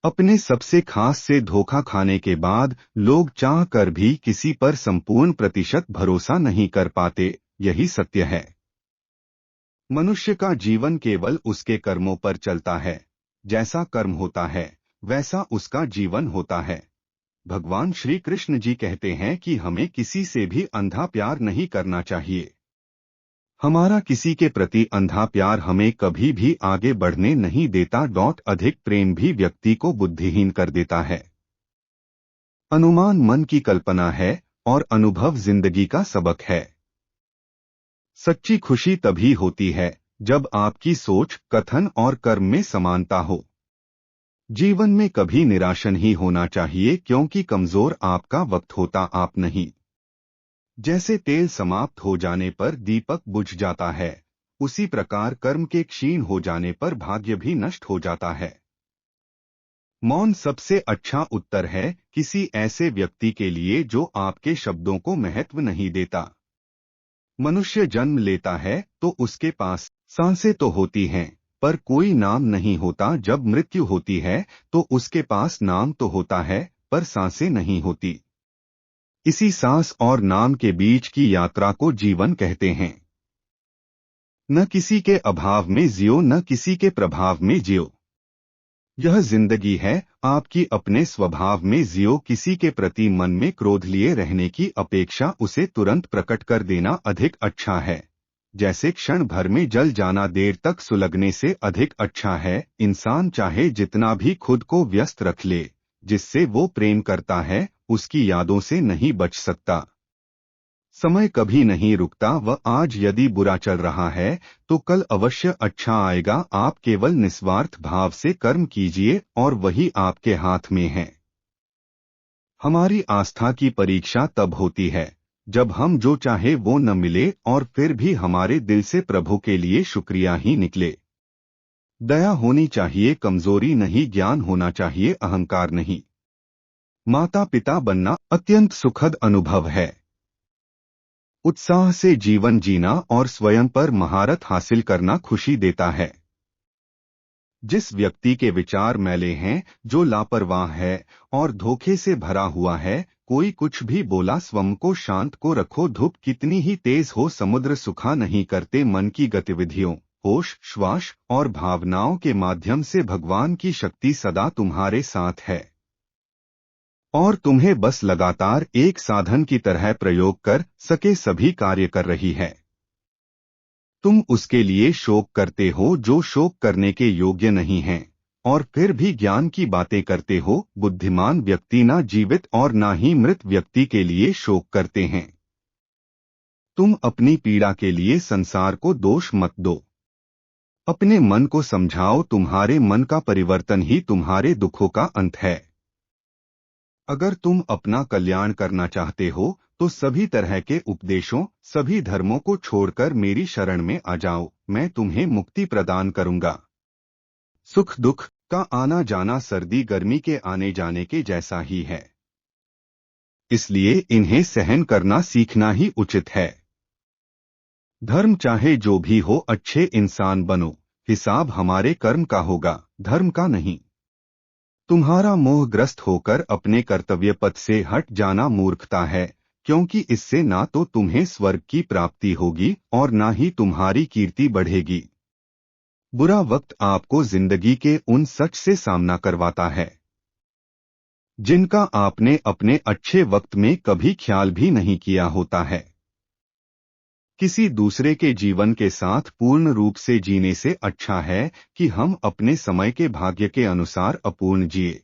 अपने सबसे खास से धोखा खाने के बाद लोग चाह कर भी किसी पर संपूर्ण प्रतिशत भरोसा नहीं कर पाते। यही सत्य है। मनुष्य का जीवन केवल उसके कर्मों पर चलता है। जैसा कर्म होता है वैसा उसका जीवन होता है। भगवान श्री कृष्ण जी कहते हैं कि हमें किसी से भी अंधा प्यार नहीं करना चाहिए। हमारा किसी के प्रति अंधा प्यार हमें कभी भी आगे बढ़ने नहीं देता। अधिक प्रेम भी व्यक्ति को बुद्धिहीन कर देता है। अनुमान मन की कल्पना है और अनुभव जिंदगी का सबक है। सच्ची खुशी तभी होती है जब आपकी सोच, कथन और कर्म में समानता हो। जीवन में कभी निराश नहीं होना चाहिए, क्योंकि कमजोर आपका वक्त होता आप नहीं। जैसे तेल समाप्त हो जाने पर दीपक बुझ जाता है, उसी प्रकार कर्म के क्षीण हो जाने पर भाग्य भी नष्ट हो जाता है। मौन सबसे अच्छा उत्तर है किसी ऐसे व्यक्ति के लिए जो आपके शब्दों को महत्व नहीं देता। मनुष्य जन्म लेता है तो उसके पास सांसें तो होती हैं, पर कोई नाम नहीं होता। जब मृत्यु होती है तो उसके पास नाम तो होता है, पर सांसें नहीं होती। इसी सांस और नाम के बीच की यात्रा को जीवन कहते हैं। न किसी के अभाव में जियो, न किसी के प्रभाव में जियो। यह जिंदगी है, आपकी अपने स्वभाव में जियो। किसी के प्रति मन में क्रोध लिए रहने की अपेक्षा उसे तुरंत प्रकट कर देना अधिक अच्छा है। जैसे क्षण भर में जल जाना देर तक सुलगने से अधिक अच्छा है। इंसान चाहे जितना भी खुद को व्यस्त रख ले, जिससे वो प्रेम करता है उसकी यादों से नहीं बच सकता। समय कभी नहीं रुकता, वह आज यदि बुरा चल रहा है तो कल अवश्य अच्छा आएगा। आप केवल निस्वार्थ भाव से कर्म कीजिए और वही आपके हाथ में है। हमारी आस्था की परीक्षा तब होती है जब हम जो चाहे वो न मिले और फिर भी हमारे दिल से प्रभु के लिए शुक्रिया ही निकले। दया होनी चाहिए, कमजोरी नहीं। ज्ञान होना चाहिए, अहंकार नहीं। माता पिता बनना अत्यंत सुखद अनुभव है। उत्साह से जीवन जीना और स्वयं पर महारत हासिल करना खुशी देता है। जिस व्यक्ति के विचार मैले हैं, जो लापरवाह है और धोखे से भरा हुआ है, कोई कुछ भी बोला स्वयं को शांत को रखो। धूप कितनी ही तेज हो, समुद्र सुखा नहीं करते। मन की गतिविधियों, होश, श्वास और भावनाओं के माध्यम से भगवान की शक्ति सदा तुम्हारे साथ है और तुम्हें बस लगातार एक साधन की तरह प्रयोग कर सके सभी कार्य कर रही है। तुम उसके लिए शोक करते हो जो शोक करने के योग्य नहीं है, और फिर भी ज्ञान की बातें करते हो। बुद्धिमान व्यक्ति ना जीवित और ना ही मृत व्यक्ति के लिए शोक करते हैं। तुम अपनी पीड़ा के लिए संसार को दोष मत दो। अपने मन को समझाओ, तुम्हारे मन का परिवर्तन ही तुम्हारे दुखों का अंत है। अगर तुम अपना कल्याण करना चाहते हो तो सभी तरह के उपदेशों, सभी धर्मों को छोड़कर मेरी शरण में आ जाओ। मैं तुम्हें मुक्ति प्रदान करूंगा। सुख दुख का आना जाना सर्दी गर्मी के आने जाने के जैसा ही है, इसलिए इन्हें सहन करना सीखना ही उचित है। धर्म चाहे जो भी हो, अच्छे इंसान बनो। हिसाब हमारे कर्म का होगा, धर्म का नहीं। तुम्हारा मोहग्रस्त होकर अपने कर्तव्य पथ से हट जाना मूर्खता है, क्योंकि इससे ना तो तुम्हें स्वर्ग की प्राप्ति होगी और ना ही तुम्हारी कीर्ति बढ़ेगी। बुरा वक्त आपको जिंदगी के उन सच से सामना करवाता है जिनका आपने अपने अच्छे वक्त में कभी ख्याल भी नहीं किया होता है। किसी दूसरे के जीवन के साथ पूर्ण रूप से जीने से अच्छा है कि हम अपने समय के भाग्य के अनुसार अपूर्ण जिए।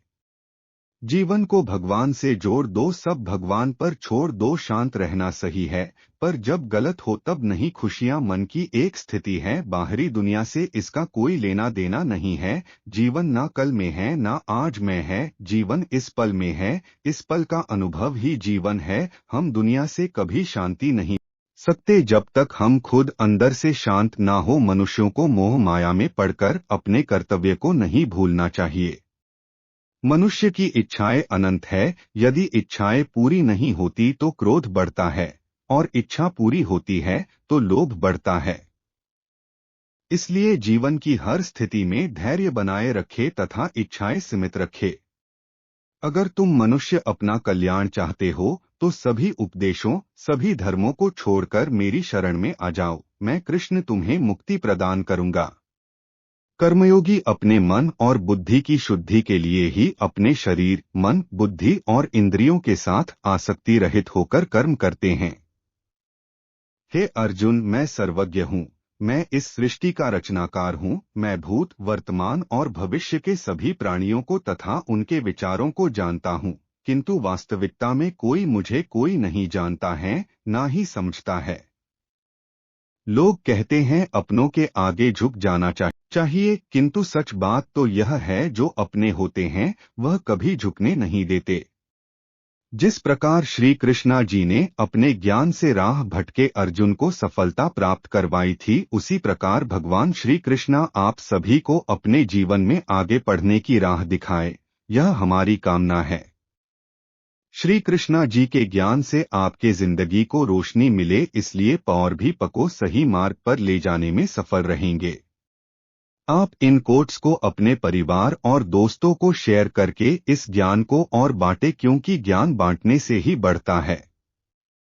जीवन को भगवान से जोड़ दो, सब भगवान पर छोड़ दो। शांत रहना सही है, पर जब गलत हो तब नहीं। खुशियां मन की एक स्थिति है, बाहरी दुनिया से इसका कोई लेना देना नहीं है। जीवन ना कल में है ना आज में है, जीवन इस पल में है। इस पल का अनुभव ही जीवन है। हम दुनिया से कभी शांति नहीं सकते जब तक हम खुद अंदर से शांत ना हो। मनुष्यों को मोह माया में पड़कर अपने कर्तव्य को नहीं भूलना चाहिए। मनुष्य की इच्छाएं अनंत है, यदि इच्छाएं पूरी नहीं होती तो क्रोध बढ़ता है और इच्छा पूरी होती है तो लोभ बढ़ता है। इसलिए जीवन की हर स्थिति में धैर्य बनाए रखे तथा इच्छाएं सीमित रखे। अगर तुम मनुष्य अपना कल्याण चाहते हो तो सभी उपदेशों, सभी धर्मों को छोड़कर मेरी शरण में आ जाओ। मैं कृष्ण तुम्हें मुक्ति प्रदान करूंगा। कर्मयोगी अपने मन और बुद्धि की शुद्धि के लिए ही अपने शरीर, मन, बुद्धि और इंद्रियों के साथ आसक्ति रहित होकर कर्म करते हैं। हे अर्जुन, मैं सर्वज्ञ हूँ। मैं इस सृष्टि का रचनाकार हूँ। मैं भूत, वर्तमान और भविष्य के सभी प्राणियों को तथा उनके विचारों को जानता हूँ, किंतु वास्तविकता में कोई नहीं जानता है, ना ही समझता है। लोग कहते हैं अपनों के आगे झुक जाना चाहिए, किंतु सच बात तो यह है जो अपने होते हैं वह कभी झुकने नहीं देते। जिस प्रकार श्री कृष्णा जी ने अपने ज्ञान से राह भटके अर्जुन को सफलता प्राप्त करवाई थी, उसी प्रकार भगवान श्री कृष्णा आप सभी को अपने जीवन में आगे बढ़ने की राह दिखाए, यह हमारी कामना है। श्री कृष्णा जी के ज्ञान से आपके जिंदगी को रोशनी मिले, इसलिए और भी पको सही मार्ग पर ले जाने में सफल रहेंगे। आप इन कोट्स को अपने परिवार और दोस्तों को शेयर करके इस ज्ञान को और बांटे, क्योंकि ज्ञान बांटने से ही बढ़ता है।